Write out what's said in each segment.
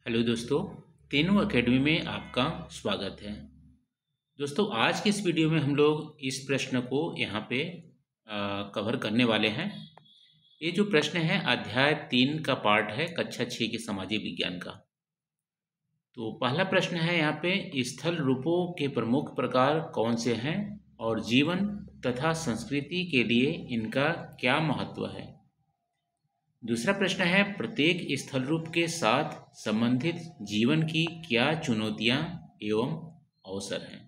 Hello दोस्तों, तीनों academy में आपका स्वागत है। दोस्तों, आज के इस वीडियो में हम लोग इस प्रश्न को यहाँ पे कवर करने वाले हैं। ये जो प्रश्न है अध्याय 3 का पार्ट है कक्षा 6 के सामाजिक विज्ञान का। तो पहला प्रश्न है यहाँ पे, स्थल रूपों के प्रमुख प्रकार कौन से हैं और जीवन तथा संस्कृति के लिए इनका क्या महत्व है। दूसरा प्रश्न है, प्रत्येक स्थल रूप के साथ संबंधित जीवन की क्या चुनौतियां एवं अवसर हैं।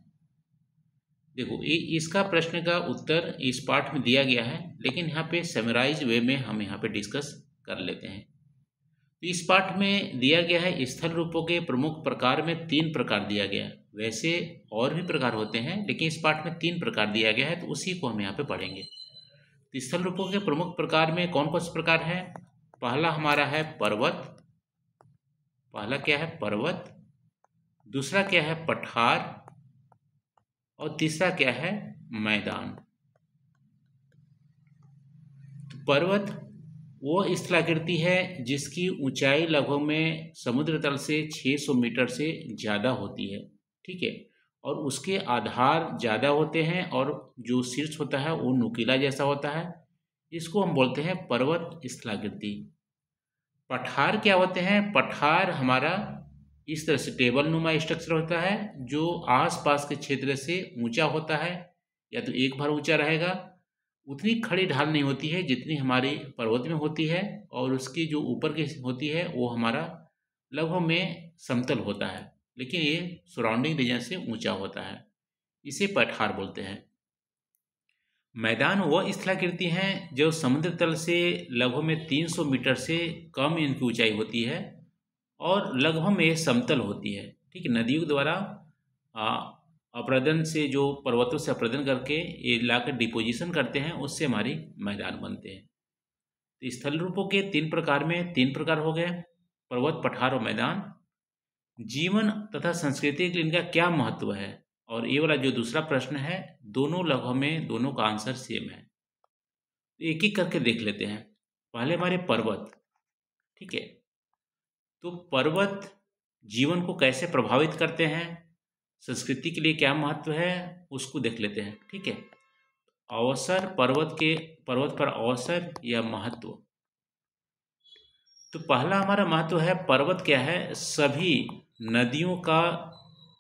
देखो, इसका प्रश्न का उत्तर इस पाठ में दिया गया है, लेकिन यहाँ पे समराइज वे में हम यहाँ पे डिस्कस कर लेते हैं। तो इस पाठ में दिया गया है स्थल रूपों के प्रमुख प्रकार में 3 प्रकार दिया गया है। वैसे और भी प्रकार होते हैं, लेकिन इस पाठ में 3 प्रकार दिया गया है, तो उसी को हम यहाँ पे पढ़ेंगे। स्थल रूपों के प्रमुख प्रकार में कौन कौन से प्रकार है। पहला हमारा है पर्वत। पहला क्या है? पर्वत। दूसरा क्या है? पठार। और तीसरा क्या है? मैदान। तो पर्वत वो स्थलाकृति है जिसकी ऊंचाई लगभग में समुद्र तल से 600 मीटर से ज़्यादा होती है। ठीक है, और उसके आधार ज़्यादा होते हैं और जो शीर्ष होता है वो नुकीला जैसा होता है। इसको हम बोलते हैं पर्वत स्थलाकृति। पठार क्या होते हैं? पठार हमारा इस तरह से टेबल नुमा स्ट्रक्चर होता है जो आसपास के क्षेत्र से ऊंचा होता है, या तो एक बार ऊंचा रहेगा। उतनी खड़ी ढाल नहीं होती है जितनी हमारी पर्वत में होती है, और उसकी जो ऊपर की होती है वो हमारा लगभग में समतल होता है, लेकिन ये सराउंडिंग रीजन से ऊंचा होता है। इसे पठार बोलते हैं। मैदान वह स्थलाकृति हैं जो समुद्र तल से लगभग में 300 मीटर से कम इनकी ऊंचाई होती है और लगभग में समतल होती है। ठीक है, नदियों द्वारा अपरदन से, जो पर्वतों से अपरदन करके ये लाकर डिपोजिशन करते हैं, उससे हमारी मैदान बनते हैं। तो स्थल रूपों के 3 प्रकार में 3 प्रकार हो गए, पर्वत, पठार और मैदान। जीवन तथा संस्कृति के लिए इनका क्या महत्व है, और ये वाला जो दूसरा प्रश्न है, दोनों लगभग में दोनों का आंसर सेम है। एक एक करके देख लेते हैं। पहले हमारे पर्वत। ठीक है, तो पर्वत जीवन को कैसे प्रभावित करते हैं, संस्कृति के लिए क्या महत्व है, उसको देख लेते हैं। ठीक है, अवसर, पर्वत पर अवसर या महत्व। तो पहला हमारा महत्व है, पर्वत क्या है? सभी नदियों का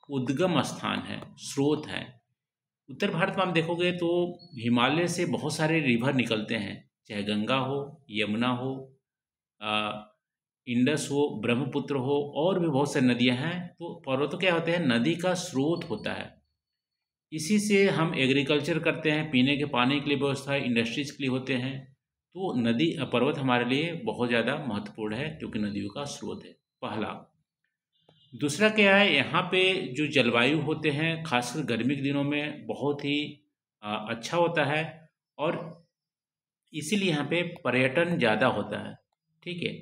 उद्गम स्थान है, स्रोत है। उत्तर भारत में आप देखोगे तो हिमालय से बहुत सारे रिवर निकलते हैं, चाहे गंगा हो, यमुना हो, इंडस हो, ब्रह्मपुत्र हो, और भी बहुत सारी नदियां हैं। तो पर्वत क्या होते हैं? नदी का स्रोत होता है। इसी से हम एग्रीकल्चर करते हैं, पीने के पानी के लिए व्यवस्था, इंडस्ट्रीज के लिए होते हैं। तो पर्वत हमारे लिए बहुत ज़्यादा महत्वपूर्ण है क्योंकि नदियों का स्रोत है, पहला। दूसरा क्या है, यहाँ पे जो जलवायु होते हैं खासकर गर्मी के दिनों में बहुत ही अच्छा होता है, और इसीलिए यहाँ पे पर्यटन ज़्यादा होता है। ठीक है,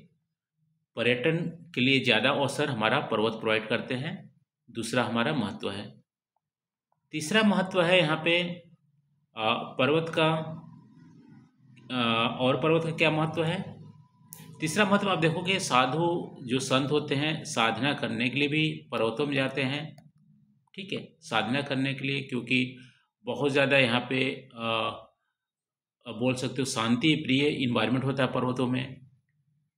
पर्यटन के लिए ज़्यादा अवसर हमारा पर्वत प्रोवाइड करते हैं। दूसरा हमारा महत्व है। तीसरा महत्व है यहाँ पे पर्वत का, और पर्वत का क्या महत्व है? तीसरा महत्व आप देखोगे, साधु जो संत होते हैं साधना करने के लिए भी पर्वतों में जाते हैं। ठीक है, साधना करने के लिए, क्योंकि बहुत ज़्यादा यहाँ पे बोल सकते हो शांति प्रिय इन्वायरमेंट होता है पर्वतों में।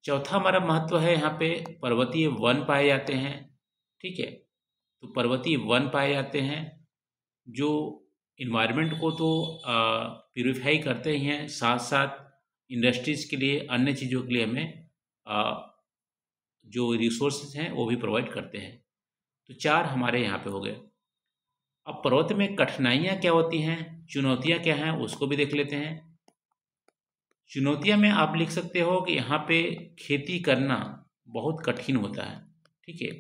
चौथा हमारा महत्व है, यहाँ पे पर्वतीय वन पाए जाते हैं। ठीक है, तो पर्वतीय वन पाए जाते हैं जो इन्वायरमेंट को तो प्यूरिफाई करते ही हैं, साथ साथ इंडस्ट्रीज़ के लिए, अन्य चीज़ों के लिए हमें जो रिसोर्सेज हैं वो भी प्रोवाइड करते हैं। तो 4 हमारे यहाँ पे हो गए। अब पर्वत में कठिनाइयाँ क्या होती हैं, चुनौतियाँ क्या हैं, उसको भी देख लेते हैं। चुनौतियाँ में आप लिख सकते हो कि यहाँ पे खेती करना बहुत कठिन होता है। ठीक है,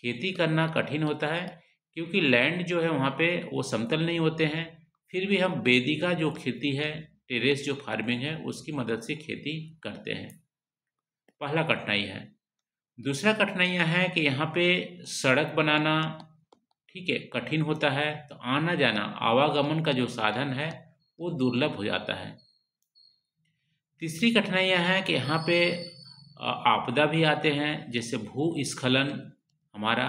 खेती करना कठिन होता है क्योंकि लैंड जो है वहाँ पे वो समतल नहीं होते हैं। फिर भी हम वेदिका जो खेती है, टेरेस जो फार्मिंग है, उसकी मदद से खेती करते हैं। पहला कठिनाई है। दूसरा कठिनाइयाँ है कि यहाँ पे सड़क बनाना, ठीक है, कठिन होता है। तो आना जाना, आवागमन का जो साधन है वो दुर्लभ हो जाता है। तीसरी कठिनाइयाँ हैं कि यहाँ पे आपदा भी आते हैं, जैसे भूस्खलन हमारा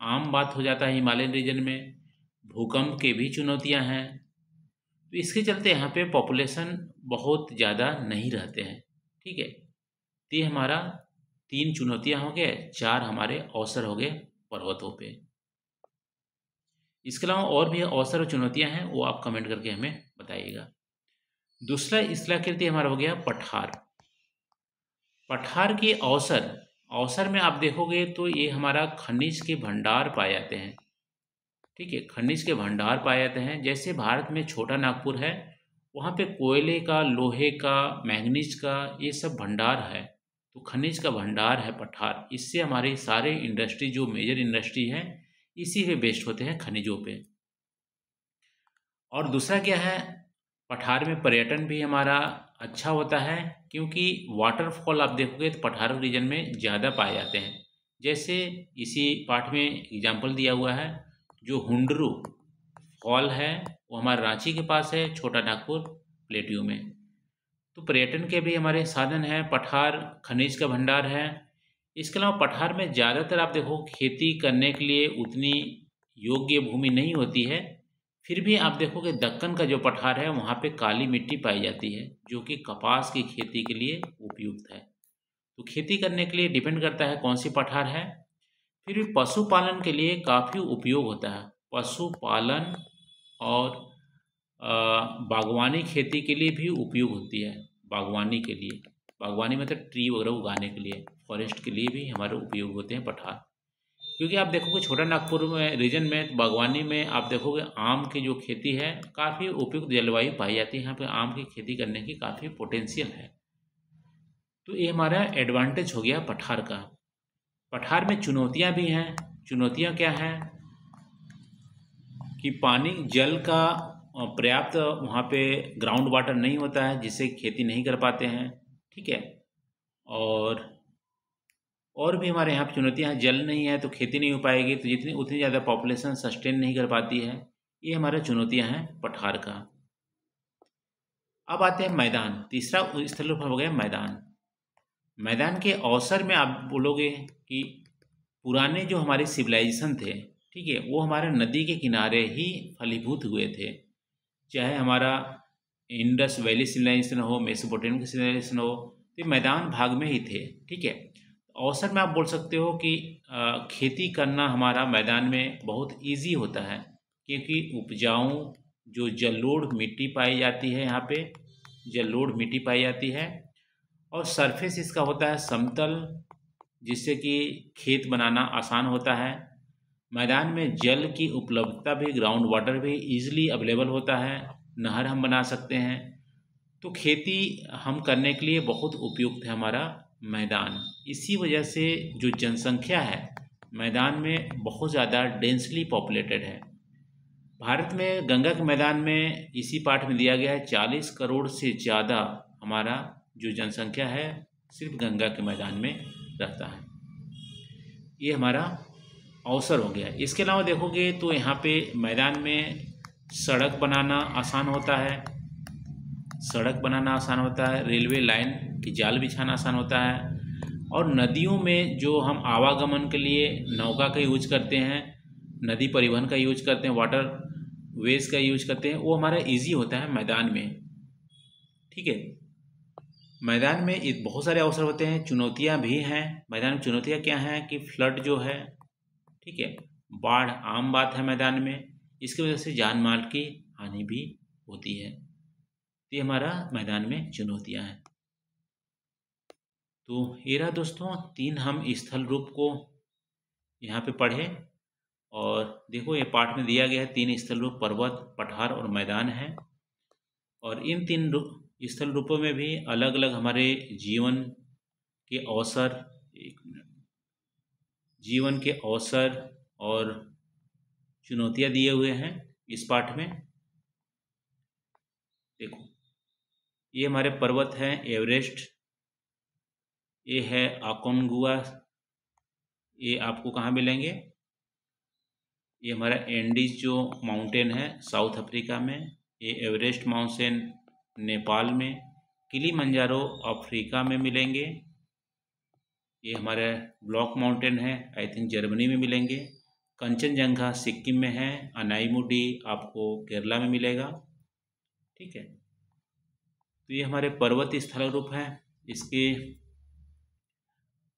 आम बात हो जाता है हिमालयन रीजन में। भूकंप के भी चुनौतियां हैं। तो इसके चलते यहाँ पे पॉपुलेशन बहुत ज़्यादा नहीं रहते हैं। ठीक है, तो ये हमारा 3 चुनौतियां हो गए, 4 हमारे अवसर हो गए पर्वतों पे। इसके अलावा और भी अवसर और चुनौतियां हैं, वो आप कमेंट करके हमें बताइएगा। दूसरा स्थलाकृति हमारा हो गया पठार। पठार के अवसर में आप देखोगे तो ये हमारा खनिज के भंडार पाए जाते हैं। ठीक है, खनिज के भंडार पाए जाते हैं। जैसे भारत में छोटा नागपुर है, वहाँ पे कोयले का, लोहे का, मैंगनीज का, ये सब भंडार है। तो खनिज का भंडार है पठार। इससे हमारे सारे इंडस्ट्री, जो मेजर इंडस्ट्री है, इसी पे बेस्ड होते हैं, खनिजों पे। और दूसरा क्या है, पठार में पर्यटन भी हमारा अच्छा होता है, क्योंकि वाटरफॉल आप देखोगे तो पठार रीजन में ज़्यादा पाए जाते हैं। जैसे इसी पाठ में एग्जाम्पल दिया हुआ है, जो हुंडरू फॉल है वो हमारे रांची के पास है, छोटा नागपुर प्लेट्यू में। तो पर्यटन के भी हमारे साधन हैं। पठार खनिज का भंडार है। इसके अलावा पठार में ज़्यादातर आप देखो खेती करने के लिए उतनी योग्य भूमि नहीं होती है। फिर भी आप देखोगे दक्कन का जो पठार है, वहाँ पे काली मिट्टी पाई जाती है, जो कि कपास की खेती के लिए उपयुक्त है। तो खेती करने के लिए डिपेंड करता है कौन सी पठार है। फिर भी पशुपालन के लिए काफ़ी उपयोग होता है। पशुपालन और बागवानी खेती के लिए भी उपयोग होती है। बागवानी के लिए, बागवानी मतलब ट्री वगैरह उगाने के लिए, फॉरेस्ट के लिए भी हमारे उपयोग होते हैं पठार। क्योंकि आप देखोगे छोटा नागपुर में रीजन में बागवानी में आप देखोगे आम की जो खेती है, काफ़ी उपयुक्त जलवायु पाई जाती है। यहाँ पे आम की खेती करने की काफ़ी पोटेंशियल है। तो ये हमारा एडवांटेज हो गया पठार का। पठार में चुनौतियाँ भी हैं। चुनौतियाँ क्या हैं कि पानी, जल का पर्याप्त वहाँ पे ग्राउंड वाटर नहीं होता है, जिससे खेती नहीं कर पाते हैं। ठीक है, और भी हमारे यहाँ पे चुनौतियाँ हैं। जल नहीं है तो खेती नहीं हो पाएगी, तो जितनी उतनी ज़्यादा पॉपुलेशन सस्टेन नहीं कर पाती है। ये हमारे चुनौतियाँ हैं पठार का। अब आते हैं मैदान। तीसरा स्थल हो गया मैदान। मैदान के अवसर में आप बोलोगे कि पुराने जो हमारे सिविलाइजेशन थे, ठीक है, वो हमारे नदी के किनारे ही फलीभूत हुए थे। चाहे हमारा इंडस वैली सिविलाइजेशन हो, मेसोपोटामिया सिविलाइजेशन हो, तो मैदान भाग में ही थे। ठीक है, अवसर में आप बोल सकते हो कि खेती करना हमारा मैदान में बहुत इजी होता है, क्योंकि उपजाऊ जो जलोढ़ मिट्टी पाई जाती है, यहाँ पे जलोढ़ मिट्टी पाई जाती है, और सरफेस इसका होता है समतल, जिससे कि खेत बनाना आसान होता है। मैदान में जल की उपलब्धता भी, ग्राउंड वाटर भी इजीली अवेलेबल होता है। नहर हम बना सकते हैं। तो खेती हम करने के लिए बहुत उपयुक्त है हमारा मैदान। इसी वजह से जो जनसंख्या है मैदान में बहुत ज़्यादा डेंसली पॉपुलेटेड है। भारत में गंगा के मैदान में इसी पाठ में दिया गया है 40 करोड़ से ज़्यादा हमारा जो जनसंख्या है सिर्फ गंगा के मैदान में रहता है। ये हमारा अवसर हो गया। इसके अलावा देखोगे तो यहाँ पे मैदान में सड़क बनाना आसान होता है। सड़क बनाना आसान होता है, रेलवे लाइन की जाल बिछाना आसान होता है, और नदियों में जो हम आवागमन के लिए नौका का यूज करते हैं, नदी परिवहन का यूज करते हैं, वाटर वेज का यूज करते हैं, वो हमारा इजी होता है मैदान में। ठीक है, मैदान में बहुत सारे अवसर होते हैं। चुनौतियाँ भी हैं। मैदान में चुनौतियाँ क्या हैं कि फ्लड जो है, ठीक है, बाढ़ आम बात है मैदान में। इसकी वजह से जान माल की हानि भी होती है। ये हमारा मैदान में चुनौतियाँ हैं। तो ये रहा दोस्तों 3 हम स्थल रूप को यहाँ पे पढ़े। और देखो ये पाठ में दिया गया है 3 स्थल रूप, पर्वत, पठार और मैदान है। और इन 3 स्थल रूपों में भी अलग अलग हमारे जीवन के अवसर, जीवन के अवसर और चुनौतियाँ दिए हुए हैं इस पाठ में। देखो ये हमारे पर्वत हैं, एवरेस्ट, ये है अकोनगुआ, ये आपको कहाँ मिलेंगे, ये हमारा एंडीज जो माउंटेन है साउथ अफ्रीका में, ये एवरेस्ट माउंटेन नेपाल में, किलिमंजारो अफ्रीका में मिलेंगे, ये हमारे ब्लॉक माउंटेन है, आई थिंक जर्मनी में मिलेंगे। कंचनजंगा सिक्किम में है। अनाईमुडी आपको केरला में मिलेगा। ठीक है, तो ये हमारे पर्वतीय स्थल रूप हैं। इसके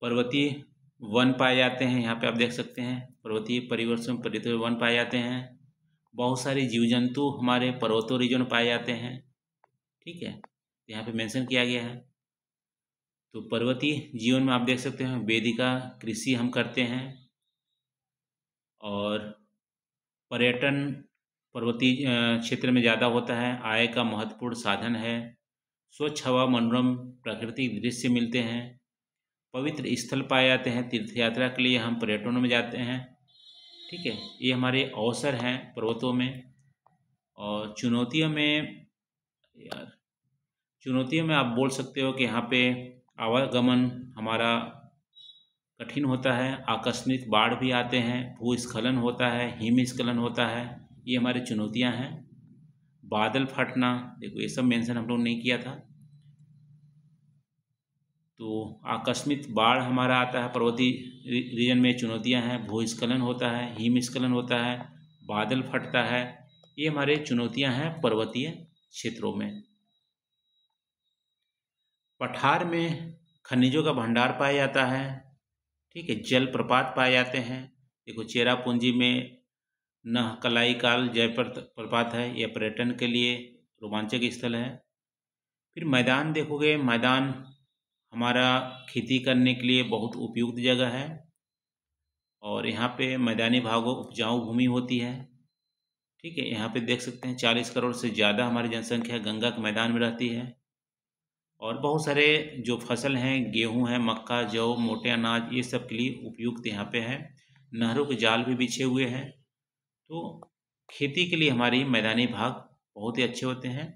पर्वतीय वन पाए जाते हैं। यहाँ पे आप देख सकते हैं पर्वतीय परिवेश में पर्वतीय वन पाए जाते हैं। बहुत सारे जीव जंतु हमारे पर्वतों रीजन में पाए जाते हैं। ठीक है, यहाँ पे मेंशन किया गया है। तो पर्वतीय जीवन में आप देख सकते हैं वेदिका कृषि हम करते हैं, और पर्यटन पर्वतीय क्षेत्र में ज़्यादा होता है। आय का महत्वपूर्ण साधन है। स्वच्छ हवा, मनोरम प्राकृतिक दृश्य मिलते हैं। पवित्र स्थल पाए जाते हैं। तीर्थ यात्रा के लिए हम पर्यटनों में जाते हैं। ठीक है, ये हमारे अवसर हैं पर्वतों में। और चुनौतियों में आप बोल सकते हो कि यहाँ पे आवागमन हमारा कठिन होता है। आकस्मिक बाढ़ भी आते हैं, भूस्खलन होता है, हिमस्खलन होता है। ये हमारी चुनौतियाँ हैं। बादल फटना, देखो ये सब मेंशन हम लोग नहीं किया था। तो आकस्मिक बाढ़ हमारा आता है पर्वतीय रीजन में, चुनौतियां हैं। भूस्खलन होता है, हिमस्खलन होता है, बादल फटता है। ये हमारे चुनौतियां हैं पर्वतीय क्षेत्रों में। पठार में खनिजों का भंडार पाया जाता है। ठीक है, जल प्रपात पाए जाते हैं। देखो चेरापूंजी में नहकलाई काल जल प्रपात है। यह पर्यटन के लिए रोमांचक स्थल है। फिर मैदान देखोगे, मैदान हमारा खेती करने के लिए बहुत उपयुक्त जगह है। और यहाँ पे मैदानी भागों उपजाऊ भूमि होती है। ठीक है, यहाँ पे देख सकते हैं 40 करोड़ से ज़्यादा हमारी जनसंख्या गंगा के मैदान में रहती है। और बहुत सारे जो फसल हैं, गेहूं है, मक्का, जौ, मोटे अनाज, ये सब के लिए उपयुक्त यहाँ पे है। नहरों के जाल भी बिछे हुए हैं। तो खेती के लिए हमारी मैदानी भाग बहुत ही अच्छे होते हैं।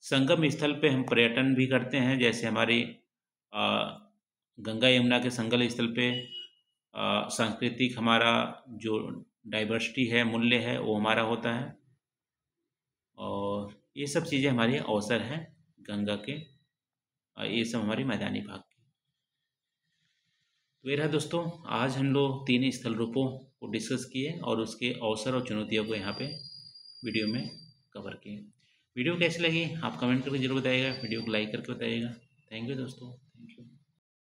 संगम स्थल पे हम पर्यटन भी करते हैं, जैसे हमारी गंगा यमुना के संगम स्थल पे सांस्कृतिक हमारा जो डाइवर्सिटी है, मूल्य है, वो हमारा होता है। और ये सब चीज़ें हमारी अवसर हैं गंगा के, ये सब हमारी मैदानी भाग की। तो ये रहा दोस्तों, आज हम लोग 3 स्थल रूपों को डिस्कस किए और उसके अवसर और चुनौतियों को यहाँ पे वीडियो में कवर किए। वीडियो कैसी लगी आप कमेंट करके जरूर बताइएगा। वीडियो को लाइक करके बताइएगा। थैंक यू दोस्तों।